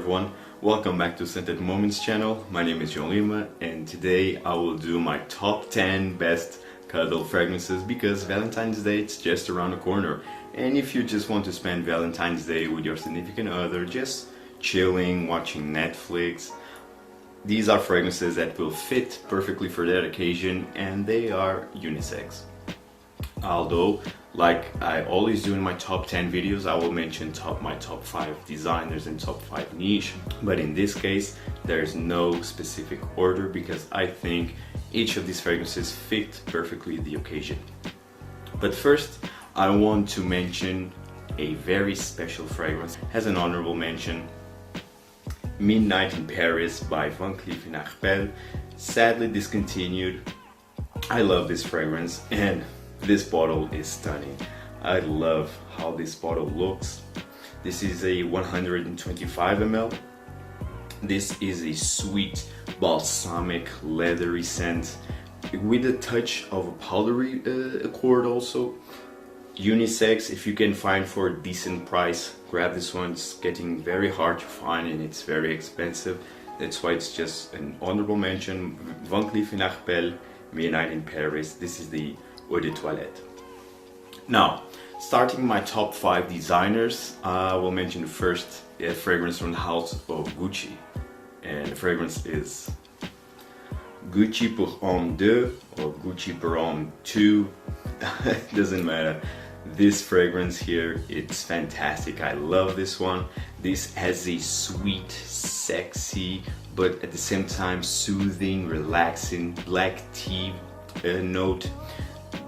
everyone, welcome back to Scented Moments channel. My name is Jolima and today I will do my top 10 best cuddle fragrances because Valentine's Day is just around the corner, and if you just want to spend Valentine's Day with your significant other, just chilling, watching Netflix, these are fragrances that will fit perfectly for that occasion, and they are unisex. Although, like I always do in my top 10 videos, I will mention my top 5 designers and top 5 niche, but in this case there's no specific order because I think each of these fragrances fit perfectly the occasion. But first I want to mention a very special fragrance as an honorable mention. Midnight in Paris by Van Cleef & Arpels, sadly discontinued. I love this fragrance and this bottle is stunning. I love how this bottle looks. This is a 125 ml. This is a sweet, balsamic, leathery scent with a touch of a powdery accord also. Unisex, if you can find for a decent price, grab this one. It's getting very hard to find and it's very expensive. That's why it's just an honorable mention. Van Cleef & Arpels, Midnight in Paris. This is the Eau de Toilette. Now, starting my top 5 designers, I will mention the first fragrance from the house of Gucci, and the fragrance is Gucci pour Homme 2 or Gucci pour Homme 2. Doesn't matter. This fragrance here, it's fantastic. I love this one. This has a sweet, sexy, but at the same time soothing, relaxing black tea note.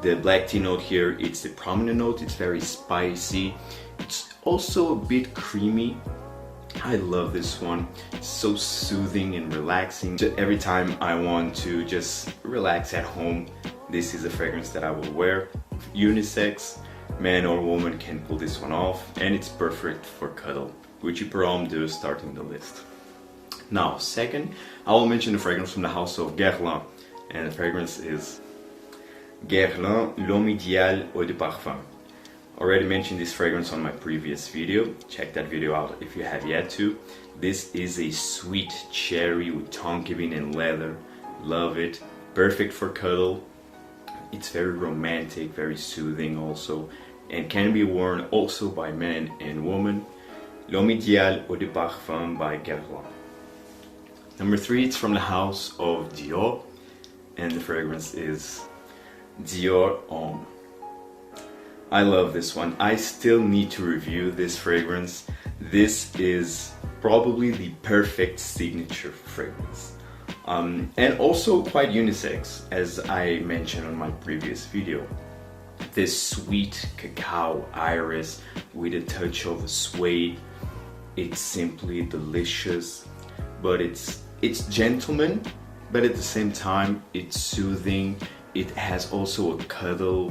The black tea note here, it's the prominent note. It's very spicy. It's also a bit creamy. I love this one. It's so soothing and relaxing. So every time I want to just relax at home, this is a fragrance that I will wear. Unisex, man or woman can pull this one off, and it's perfect for cuddle. Gucci pour Homme 2 starting the list. Now, second, I will mention a fragrance from the house of GUERLAIN, and the fragrance is GUERLAIN L'Homme Idéal Eau de Parfum. Already mentioned this fragrance on my previous video. Check that video out if you have yet to. This is a sweet cherry with tonka and leather. Love it. Perfect for cuddle. It's very romantic, very soothing also, and can be worn also by men and women. L'Homme Idéal Eau de Parfum by GUERLAIN. Number 3, it's from the house of DIOR, and the fragrance is DIOR HOMME. I love this one. I still need to review this fragrance. This is probably the perfect signature fragrance. And also quite unisex, as I mentioned on my previous video. This sweet cacao iris with a touch of suede. It's simply delicious, but it's gentleman, but at the same time it's soothing. It has also a cuddle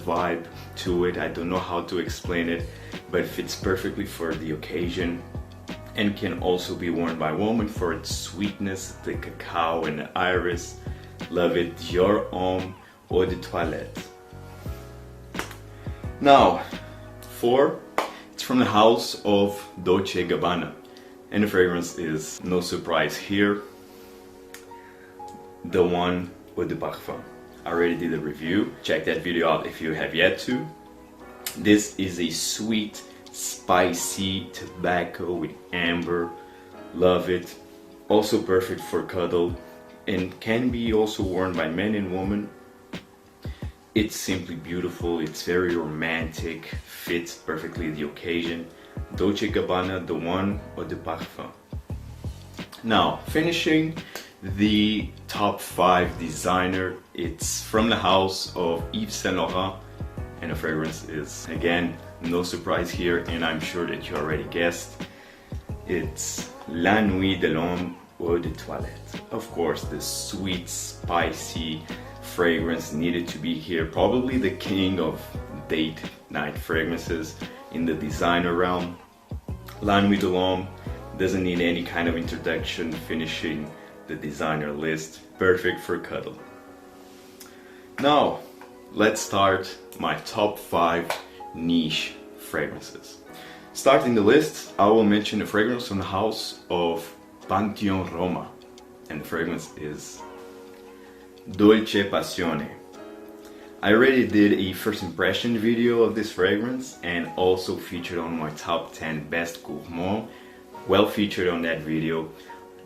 vibe to it. I don't know how to explain it, but it fits perfectly for the occasion and can also be worn by women for its sweetness, the cacao and the iris. Love it. DIOR HOMME Eau de Toilette. Now, 4, it's from the house of Dolce & Gabbana, and the fragrance is, no surprise here, the one Eau de Parfum. I already did a review. Check that video out if you have yet to. This is a sweet, spicy tobacco with amber. Love it. Also perfect for cuddle and can be also worn by men and women. It's simply beautiful. It's very romantic. Fits perfectly the occasion. Dolce & Gabbana, the one Eau de Parfum. Now, finishing the top 5 designer, it's from the house of Yves Saint Laurent, and the fragrance is, again, no surprise here, and I'm sure that you already guessed. It's La Nuit de l'Homme Eau de Toilette. Of course, the sweet, spicy fragrance needed to be here. Probably the king of date night fragrances in the designer realm. La Nuit de l'Homme doesn't need any kind of introduction, finishing the designer list. Perfect for cuddle. Now, let's start my top 5 niche fragrances. Starting the list, I will mention a fragrance from the house of PANTHEON Roma, and the fragrance is DOLCE PASSIONE. I already did a first impression video of this fragrance and also featured on my top 10 best gourmand, well featured on that video.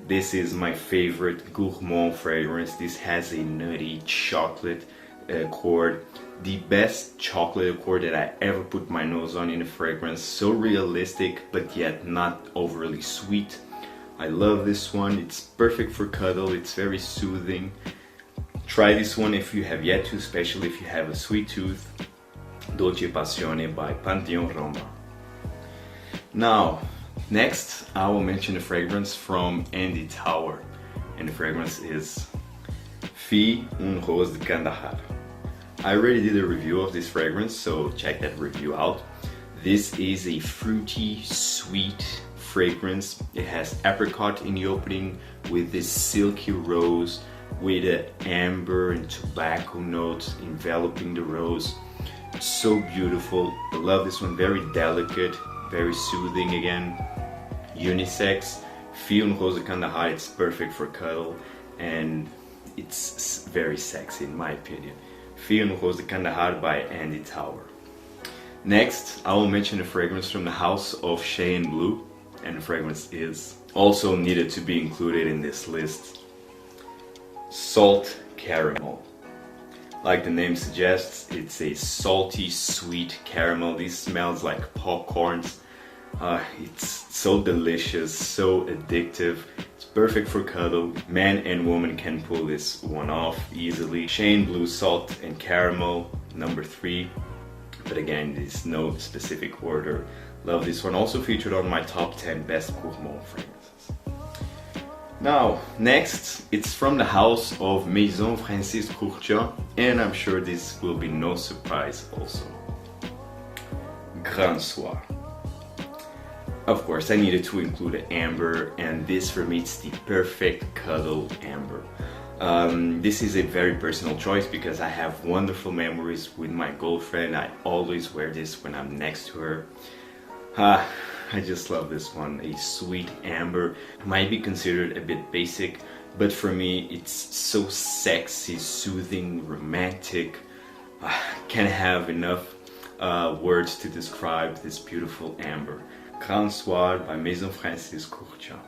This is my favorite gourmand fragrance. This has a nutty chocolate accord, the best chocolate accord that I ever put my nose on in a fragrance. So realistic but yet not overly sweet. I love this one. It's perfect for cuddle. It's very soothing. Try this one if you have yet to, especially if you have a sweet tooth. Dolce Passione by PANTHEON Roma. Now, next I will mention a fragrance from Andy Tower, and the fragrance is Fille une rose de Kandahar. I already did a review of this fragrance, so check that review out. This is a fruity, sweet fragrance. It has apricot in the opening with this silky rose, with an amber and tobacco notes enveloping the rose. So beautiful. I love this one. Very delicate, very soothing again. Unisex. Fille une rose de Kandahar. It's perfect for cuddle and it's very sexy in my opinion. Fille une rose de Kandahar by Andy Tower. Next, I will mention a fragrance from the house of SHAY and Blue, and the fragrance is also needed to be included in this list. Salt Caramel. Like the name suggests, it's a salty, sweet caramel. This smells like popcorns. It's so delicious, so addictive. It's perfect for cuddle. Man and woman can pull this one off easily. SHAY and Blue Salt and Caramel, number 3. But again, there's no specific order. Love this one. Also featured on my top 10 best gourmand fragrances. Now, next, it's from the house of MAISON KURKDJIAN, and I'm sure this will be no surprise also. Grand Soir. Of course, I needed to include an amber, and this for me is the perfect cuddle amber. This is a very personal choice because I have wonderful memories with my girlfriend. I always wear this when I'm next to her. I just love this one. A sweet amber. Might be considered a bit basic, but for me it's so sexy, soothing, romantic. Can't have enough words to describe this beautiful amber. Grand Soir by MAISON KURKDJIAN.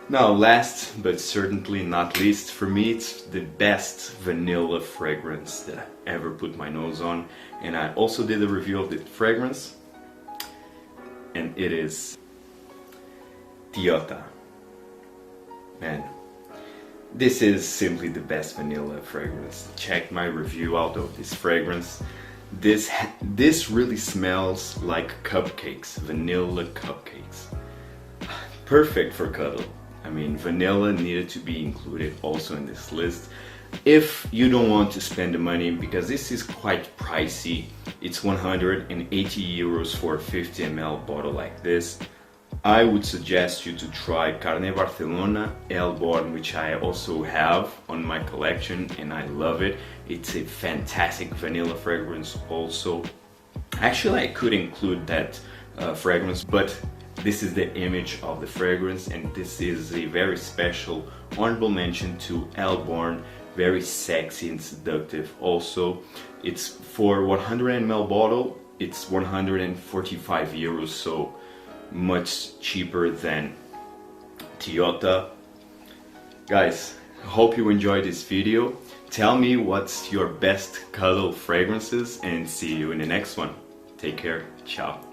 Now, last but certainly not least, for me it's the best vanilla fragrance that I ever put my nose on, and I also did a review of the fragrance, and it is DIOR. Man, this is simply the best vanilla fragrance. Check my review out of this fragrance. This really smells like cupcakes, vanilla cupcakes. Perfect for cuddle. I mean, vanilla needed to be included also in this list. If you don't want to spend the money, because this is quite pricey, it's 180 euros for a 50 ml bottle like this, I would suggest you to try Carnet Barcelona Elborn, which I also have on my collection and I love it. It's a fantastic vanilla fragrance also. Actually, I could include that fragrance, but this is the image of the fragrance, and this is a very special honorable mention to Elborn. Very sexy and seductive also. It's for 100 ml bottle, it's 145 euros, so much cheaper than DIOR. Guys, I hope you enjoyed this video. Tell me what's your best cuddle fragrances and see you in the next one. Take care. Ciao.